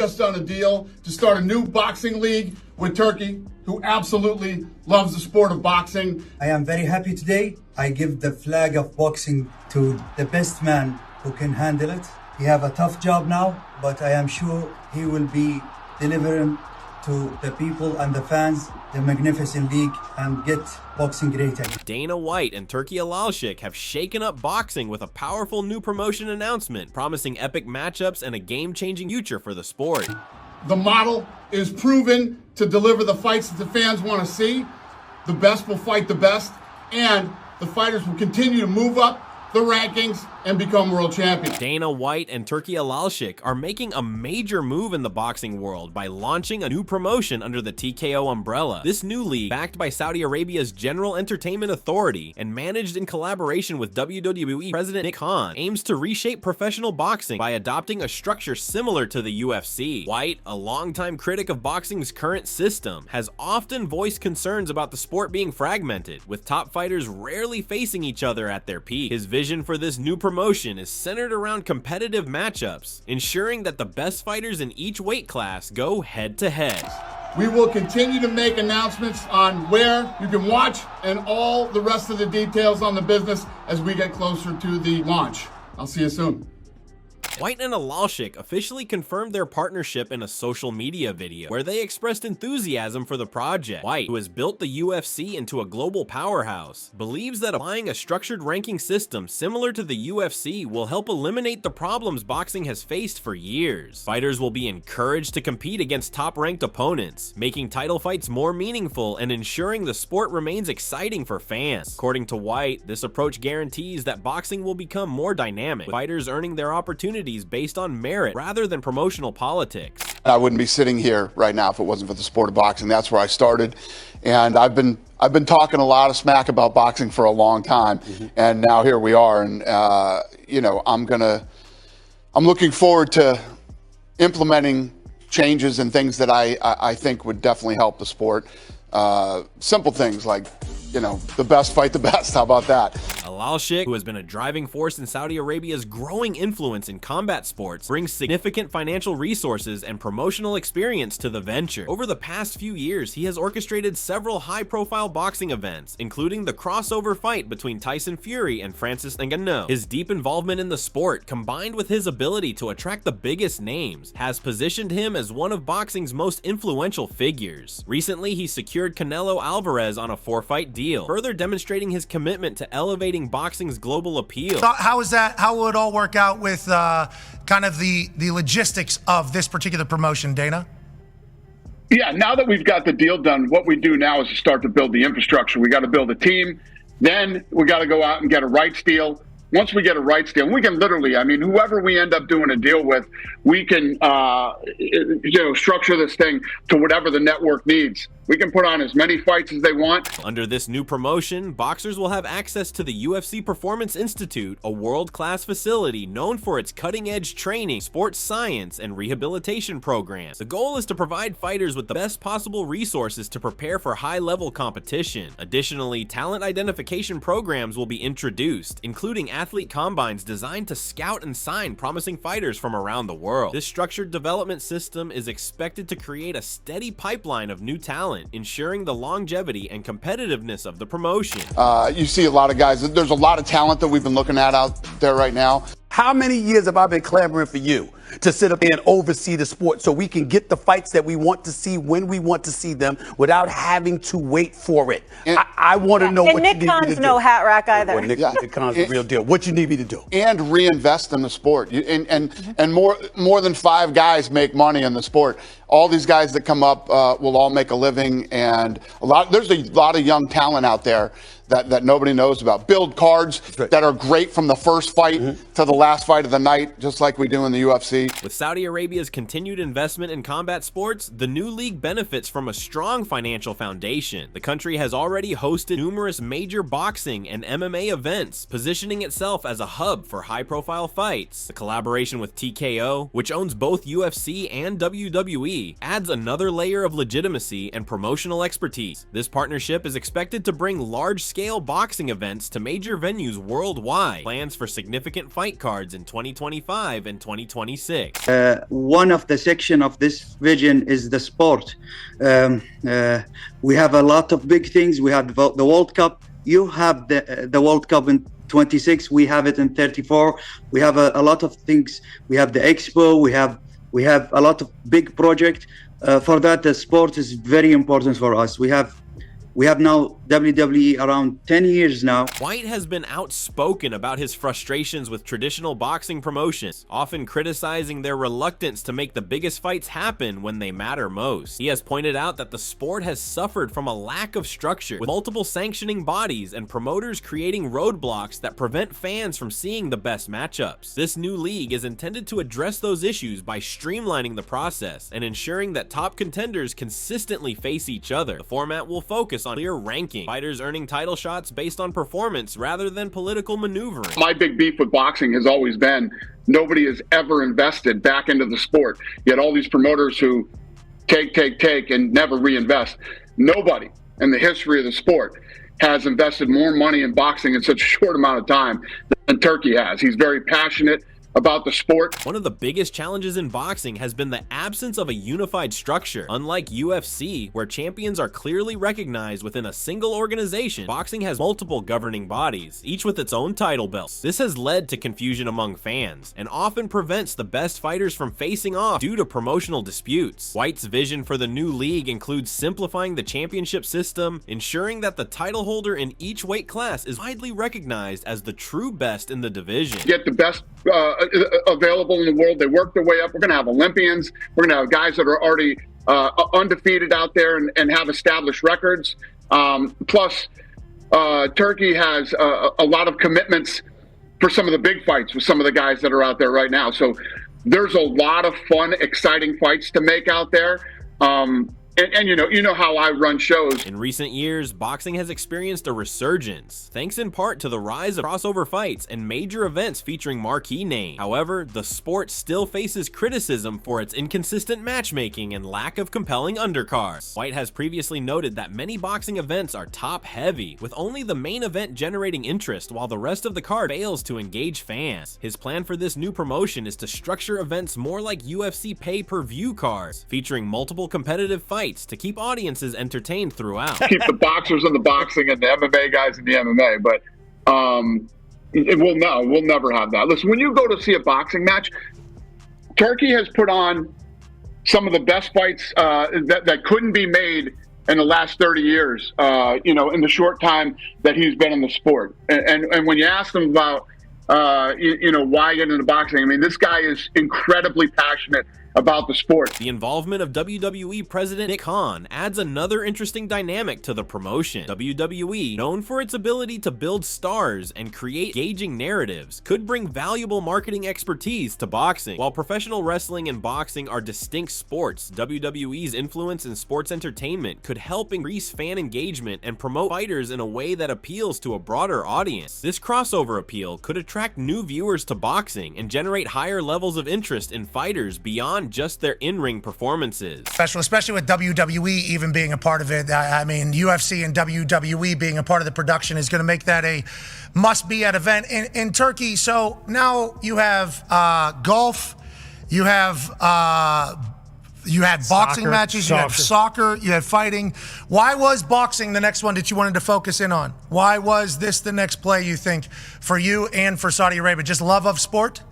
just done a deal to start a new boxing league with Turkey, who absolutely loves the sport of boxing. I am very happy today. I give the flag of boxing to the best man who can handle it. He have a tough job now, but I am sure he will be delivering to the people and the fans the magnificent league and get boxing great again. Dana White and Turki Alalshikh have shaken up boxing with a powerful new promotion announcement, promising epic matchups and a game-changing future for the sport. The model is proven to deliver the fights that the fans want to see. The best will fight the best, and the fighters will continue to move up the rankings and become world champions. Dana White and Turki Alalshikh are making a major move in the boxing world by launching a new promotion under the TKO umbrella. This new league, backed by Saudi Arabia's General Entertainment Authority and managed in collaboration with WWE President Nick Khan, aims to reshape professional boxing by adopting a structure similar to the UFC. White, a longtime critic of boxing's current system, has often voiced concerns about the sport being fragmented, with top fighters rarely facing each other at their peak. His vision for this new promotion is centered around competitive matchups, ensuring that the best fighters in each weight class go head-to-head. We will continue to make announcements on where you can watch and all the rest of the details on the business as we get closer to the launch. I'll see you soon. White and Alalshikh officially confirmed their partnership in a social media video where they expressed enthusiasm for the project. White, who has built the UFC into a global powerhouse, believes that applying a structured ranking system similar to the UFC will help eliminate the problems boxing has faced for years. Fighters will be encouraged to compete against top-ranked opponents, making title fights more meaningful and ensuring the sport remains exciting for fans. According to White, this approach guarantees that boxing will become more dynamic, with fighters earning their opportunities based on merit rather than promotional politics. I wouldn't be sitting here right now if it wasn't for the sport of boxing. That's where I started, and I've been talking a lot of smack about boxing for a long time, and now here we are. And you know, I'm looking forward to implementing changes and things that I think would definitely help the sport. Simple things like, you know, the best fight the best. How about that? Alalshikh, who has been a driving force in Saudi Arabia's growing influence in combat sports, brings significant financial resources and promotional experience to the venture. Over the past few years, he has orchestrated several high-profile boxing events, including the crossover fight between Tyson Fury and Francis Ngannou. His deep involvement in the sport, combined with his ability to attract the biggest names, has positioned him as one of boxing's most influential figures. Recently, he secured Canelo Alvarez on a 4-fight deal, further demonstrating his commitment to elevating boxing's global appeal. How is that? How will it all work out with kind of the logistics of this particular promotion, Dana? Yeah, now that we've got the deal done, what we do now is to start to build the infrastructure. We got to build a team. Then we got to go out and get a rights deal. Once we get a rights deal, we can literally, I mean, whoever we end up doing a deal with, we can, structure this thing to whatever the network needs. We can put on as many fights as they want. Under this new promotion, boxers will have access to the UFC Performance Institute, a world-class facility known for its cutting-edge training, sports science, and rehabilitation programs. The goal is to provide fighters with the best possible resources to prepare for high-level competition. Additionally, talent identification programs will be introduced, including athlete combines designed to scout and sign promising fighters from around the world. This structured development system is expected to create a steady pipeline of new talent, ensuring the longevity and competitiveness of the promotion. You see a lot of guys. There's a lot of talent that we've been looking at out there right now. How many years have I been clamoring for you to sit up there and oversee the sport so we can get the fights that we want to see when we want to see them without having to wait for it? I want to know what Nick you need Khan's me to no do. hat rack either. Well, Nick Khan's the real deal. What you need me to do? And reinvest in the sport. And more than 5 guys make money in the sport. All these guys that come up will all make a living, and there's a lot of young talent out there that nobody knows about. Build cards that are great from the first fight to the last fight of the night, just like we do in the UFC. With Saudi Arabia's continued investment in combat sports, the new league benefits from a strong financial foundation. The country has already hosted numerous major boxing and MMA events, positioning itself as a hub for high-profile fights. The collaboration with TKO, which owns both UFC and WWE, WWE adds another layer of legitimacy and promotional expertise. This partnership is expected to bring large-scale boxing events to major venues worldwide. Plans for significant fight cards in 2025 and 2026. One of the section of this vision is the sport. We have a lot of big things. We have the World Cup. You have the World Cup in 26. We have it in 34. We have a lot of things. We have the Expo. We have a lot of big project. For that, the sport is very important for us. We have now WWE around 10 years now. White has been outspoken about his frustrations with traditional boxing promotions, often criticizing their reluctance to make the biggest fights happen when they matter most. He has pointed out that the sport has suffered from a lack of structure, with multiple sanctioning bodies and promoters creating roadblocks that prevent fans from seeing the best matchups. This new league is intended to address those issues by streamlining the process and ensuring that top contenders consistently face each other. The format will focus on clear ranking, fighters earning title shots based on performance rather than political maneuvering. My big beef with boxing has always been nobody has ever invested back into the sport. You had all these promoters who take, and never reinvest. Nobody in the history of the sport has invested more money in boxing in such a short amount of time than Turki has. He's very passionate about the sport. One of the biggest challenges in boxing has been the absence of a unified structure. Unlike UFC, where champions are clearly recognized within a single organization, boxing has multiple governing bodies, each with its own title belts. This has led to confusion among fans, and often prevents the best fighters from facing off due to promotional disputes. White's vision for the new league includes simplifying the championship system, ensuring that the title holder in each weight class is widely recognized as the true best in the division. Get the best available in the world. They work their way up. We're going to have Olympians. We're going to have guys that are already undefeated out there and have established records. Plus, Turki has a lot of commitments for some of the big fights with some of the guys that are out there right now. So there's a lot of fun, exciting fights to make out there. And you know how I run shows. In recent years, boxing has experienced a resurgence, thanks in part to the rise of crossover fights and major events featuring marquee names. However, the sport still faces criticism for its inconsistent matchmaking and lack of compelling undercards. White has previously noted that many boxing events are top-heavy, with only the main event generating interest while the rest of the card fails to engage fans. His plan for this new promotion is to structure events more like UFC pay-per-view cards, featuring multiple competitive fights to keep audiences entertained throughout. Keep the boxers in the boxing and the MMA guys in the MMA, but we'll never have that. Listen, when you go to see a boxing match, Turki has put on some of the best fights that couldn't be made in the last 30 years, in the short time that he's been in the sport. And when you ask him about, why get into boxing, I mean, this guy is incredibly passionate about the sport. The involvement of WWE President Nick Khan adds another interesting dynamic to the promotion. WWE, known for its ability to build stars and create engaging narratives, could bring valuable marketing expertise to boxing. While professional wrestling and boxing are distinct sports, WWE's influence in sports entertainment could help increase fan engagement and promote fighters in a way that appeals to a broader audience. This crossover appeal could attract new viewers to boxing and generate higher levels of interest in fighters beyond just their in-ring performances. Especially with WWE even being a part of it. I mean, UFC and WWE being a part of the production is going to make that a must-be at event in Turkey. So now you have golf, you have boxing matches, you had soccer, you had fighting. Why was boxing the next one that you wanted to focus in on? Why was this the next play, you think, for you and for Saudi Arabia? Just love of sport?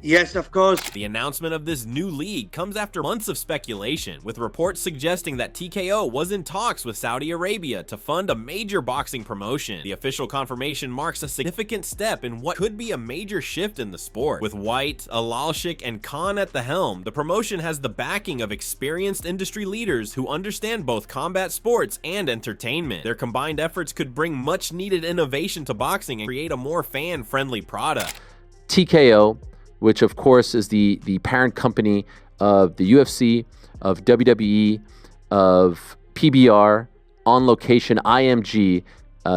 Yes, of course. The announcement of this new league comes after months of speculation, with reports suggesting that TKO was in talks with Saudi Arabia to fund a major boxing promotion. The official confirmation marks a significant step in what could be a major shift in the sport. With White, Alalshikh, and Khan at the helm, the promotion has the backing of experienced industry leaders who understand both combat sports and entertainment. Their combined efforts could bring much-needed innovation to boxing and create a more fan-friendly product. TKO, which of course is the parent company of the UFC, of WWE, of PBR, On Location, IMG.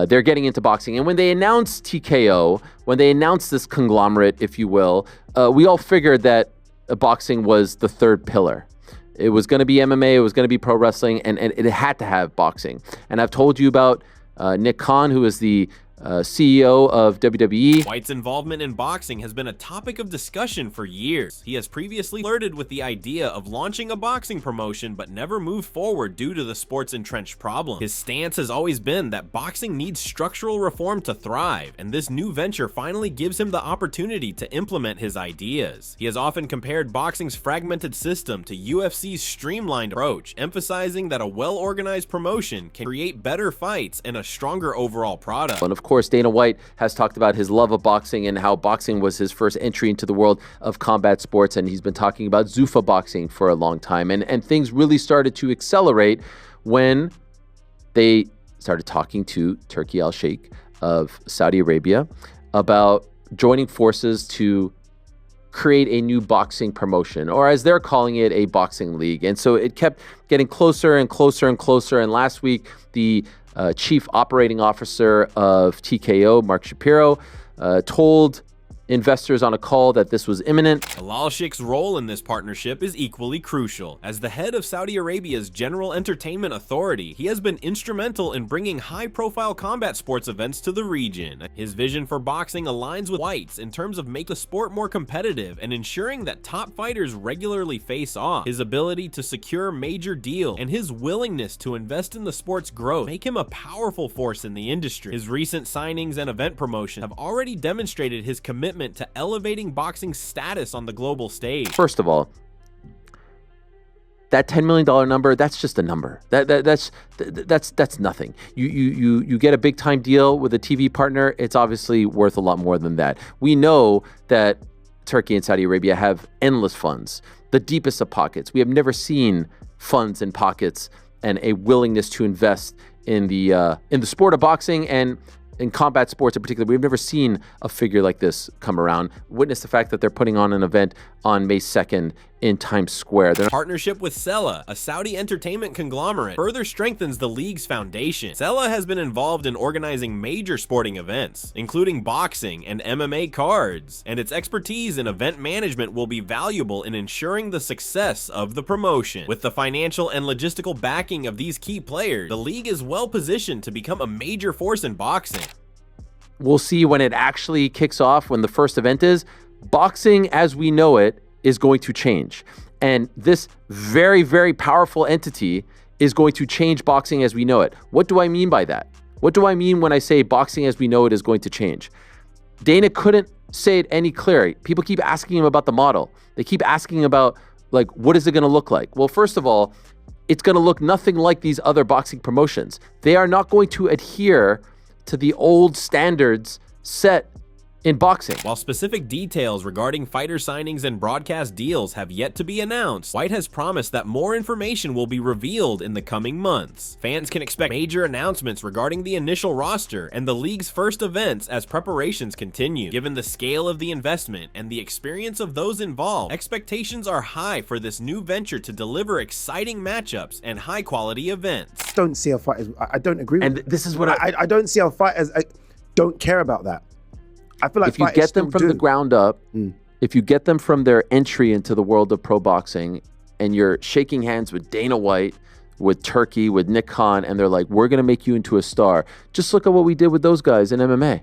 They're getting into boxing. And when they announced TKO, when they announced this conglomerate, if you will, we all figured that boxing was the third pillar. It was going to be MMA, it was going to be pro wrestling, and it had to have boxing. And I've told you about Nick Khan, who is the CEO of WWE. White's involvement in boxing has been a topic of discussion for years. He has previously flirted with the idea of launching a boxing promotion, but never moved forward due to the sport's entrenched problem. His stance has always been that boxing needs structural reform to thrive, and this new venture finally gives him the opportunity to implement his ideas. He has often compared boxing's fragmented system to UFC's streamlined approach, emphasizing that a well-organized promotion can create better fights and a stronger overall product. And of course, Dana White has talked about his love of boxing and how boxing was his first entry into the world of combat sports, and he's been talking about Zuffa boxing for a long time. And things really started to accelerate when they started talking to Turki Alalshikh of Saudi Arabia about joining forces to create a new boxing promotion, or as they're calling it, a boxing league. And so it kept getting closer and closer and closer. And last week, the chief operating officer of TKO, Mark Shapiro, told investors on a call that this was imminent. Alalshikh's role in this partnership is equally crucial. As the head of Saudi Arabia's General Entertainment Authority, he has been instrumental in bringing high-profile combat sports events to the region. His vision for boxing aligns with White's in terms of making the sport more competitive and ensuring that top fighters regularly face off. His ability to secure major deals and his willingness to invest in the sport's growth make him a powerful force in the industry. His recent signings and event promotion have already demonstrated his commitment to elevating boxing's status on the global stage. First of all, that $10 million number, that's just a number. That's nothing. You get a big time deal with a TV partner, it's obviously worth a lot more than that. We know that Turkey and Saudi Arabia have endless funds, the deepest of pockets. We have never seen funds in pockets and a willingness to invest in the sport of boxing and in combat sports in particular. We've never seen a figure like this come around. Witness the fact that they're putting on an event on May 2nd in Times Square. Partnership with Sela, a Saudi entertainment conglomerate, further strengthens the league's foundation. Sela has been involved in organizing major sporting events, including boxing and MMA cards, and its expertise in event management will be valuable in ensuring the success of the promotion. With the financial and logistical backing of these key players, the league is well positioned to become a major force in boxing. We'll see when it actually kicks off, when the first event is. Boxing as we know it is going to change. And this very, very powerful entity is going to change boxing as we know it. What do I mean by that? What do I mean when I say boxing as we know it is going to change? Dana couldn't say it any clearer. People keep asking him about the model. They keep asking about, like, what is it going to look like? Well, first of all, it's going to look nothing like these other boxing promotions. They are not going to adhere to the old standards set in boxing. While specific details regarding fighter signings and broadcast deals have yet to be announced, White has promised that more information will be revealed in the coming months. Fans can expect major announcements regarding the initial roster and the league's first events as preparations continue. Given the scale of the investment and the experience of those involved, expectations are high for this new venture to deliver exciting matchups and high-quality events. I don't see our fighters. I don't agree with And this is what I don't see our fighters. I don't care about that. I feel like if you get them from the ground up, if you get them from their entry into the world of pro boxing, and you're shaking hands with Dana White, with Turkey, with Nick Khan, and they're like, we're going to make you into a star. Just look at what we did with those guys in MMA.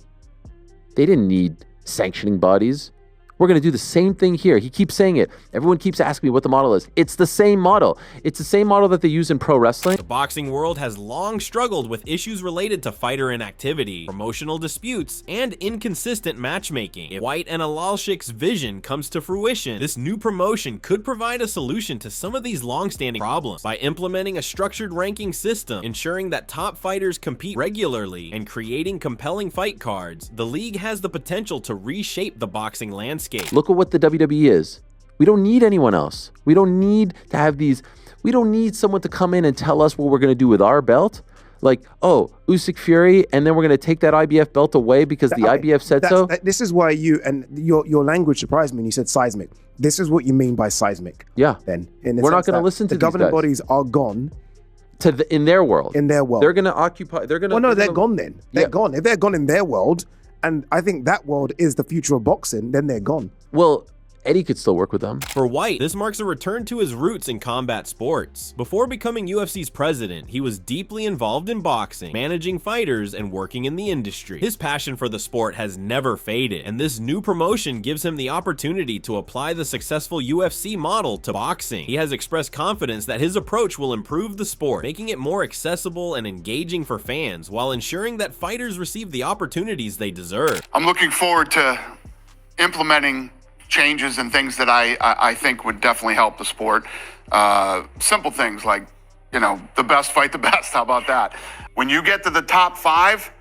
They didn't need sanctioning bodies. We're going to do the same thing here. He keeps saying it. Everyone keeps asking me what the model is. It's the same model. It's the same model that they use in pro wrestling. The boxing world has long struggled with issues related to fighter inactivity, promotional disputes, and inconsistent matchmaking. If White and Alalshikh's vision comes to fruition, this new promotion could provide a solution to some of these long-standing problems by implementing a structured ranking system, ensuring that top fighters compete regularly, and creating compelling fight cards. The league has the potential to reshape the boxing landscape. Look at what the WWE is. We don't need anyone else. We don't need to have these. We don't need someone to come in and tell us what we're going to do with our belt. Like, oh, Usyk Fury, and then we're going to take that IBF belt away because the IBF said so. This is why your language surprised me when you said seismic. This is what you mean by seismic. Yeah. Then we're not going to listen to the governing bodies are gone. In their world. In their world. They're going to occupy. They're going to. Well, no, they're gone then. They're gone. If they're gone in their world, and I think that world is the future of boxing, then they're gone. Well, Eddie could still work with them. For White, this marks a return to his roots in combat sports. Before becoming UFC's president, he was deeply involved in boxing, managing fighters, and working in the industry. His passion for the sport has never faded, and this new promotion gives him the opportunity to apply the successful UFC model to boxing. He has expressed confidence that his approach will improve the sport, making it more accessible and engaging for fans, while ensuring that fighters receive the opportunities they deserve. I'm looking forward to implementing changes and things that I think would definitely help the sport. Simple things like, you know, the best fight the best. How about that? When you get to the top 5,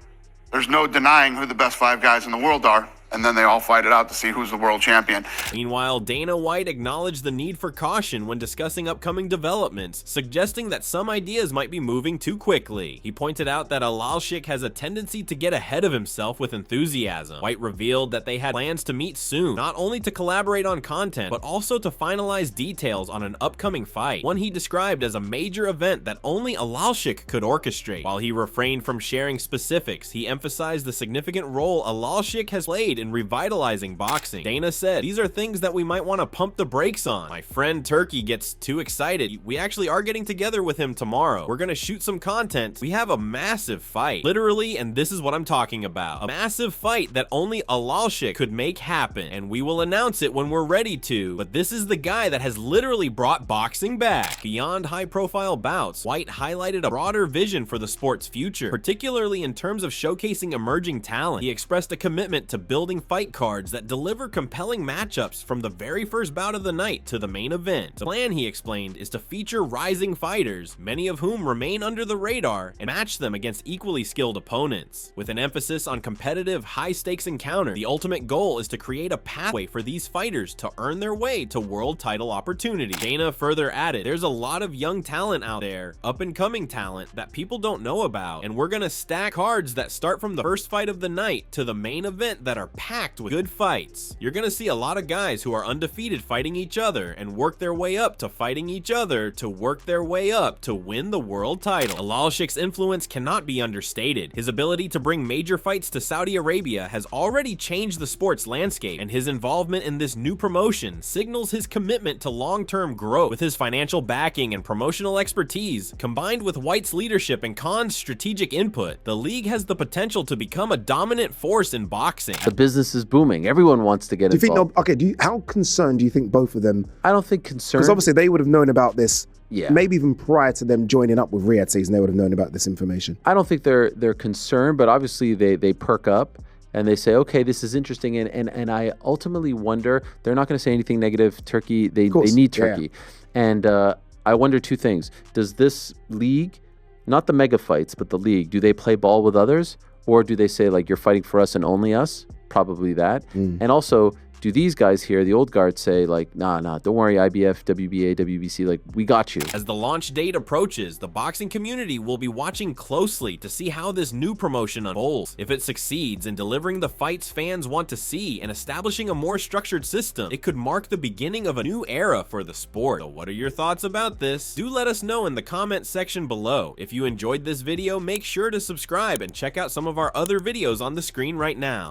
there's no denying who the best 5 guys in the world are. And then they all fight it out to see who's the world champion. Meanwhile, Dana White acknowledged the need for caution when discussing upcoming developments, suggesting that some ideas might be moving too quickly. He pointed out that Alalshikh has a tendency to get ahead of himself with enthusiasm. White revealed that they had plans to meet soon, not only to collaborate on content, but also to finalize details on an upcoming fight, one he described as a major event that only Alalshikh could orchestrate. While he refrained from sharing specifics, he emphasized the significant role Alalshikh has played in revitalizing boxing. Dana said, "These are things that we might want to pump the brakes on. My friend Turki gets too excited. We actually are getting together with him tomorrow. We're gonna shoot some content. We have a massive fight." Literally, and this is what I'm talking about. A massive fight that only Alalshikh could make happen, and we will announce it when we're ready to. But this is the guy that has literally brought boxing back. Beyond high-profile bouts, White highlighted a broader vision for the sport's future, particularly in terms of showcasing emerging talent. He expressed a commitment to building fight cards that deliver compelling matchups from the very first bout of the night to the main event. The plan, he explained, is to feature rising fighters, many of whom remain under the radar, and match them against equally skilled opponents. With an emphasis on competitive, high-stakes encounter, the ultimate goal is to create a pathway for these fighters to earn their way to world title opportunity. Dana further added, "There's a lot of young talent out there, up-and-coming talent, that people don't know about, and we're gonna stack cards that start from the first fight of the night to the main event that are packed with good fights. You're gonna see a lot of guys who are undefeated fighting each other and work their way up to fighting each other to work their way up to win the world title." Alalshikh's influence cannot be understated. His ability to bring major fights to Saudi Arabia has already changed the sport's landscape, and his involvement in this new promotion signals his commitment to long-term growth. With his financial backing and promotional expertise, combined with White's leadership and Khan's strategic input, the league has the potential to become a dominant force in boxing. The business is booming. Everyone wants to get involved. Do you think, okay, how concerned do you think both of them? I don't think concerned. Because obviously they would have known about this, yeah, maybe even prior to them joining up with Riyadh season, they would have known about this information. I don't think they're concerned, but obviously they perk up and they say, okay, this is interesting. And I ultimately wonder, they're not going to say anything negative. Turkey, they need Turkey. Yeah. And I wonder two things. Does this league, not the mega fights, but the league, do they play ball with others? Or do they say, like, you're fighting for us and only us? Probably that. And also, do these guys here, the old guard, say, like, nah, don't worry, IBF, WBA, WBC, like, we got you? As the launch date approaches, the boxing community will be watching closely to see how this new promotion unfolds. If it succeeds in delivering the fights fans want to see and establishing a more structured system, it could mark the beginning of a new era for the sport. So what are your thoughts about this? Do let us know in the comment section below. If you enjoyed this video, make sure to subscribe and check out some of our other videos on the screen right now.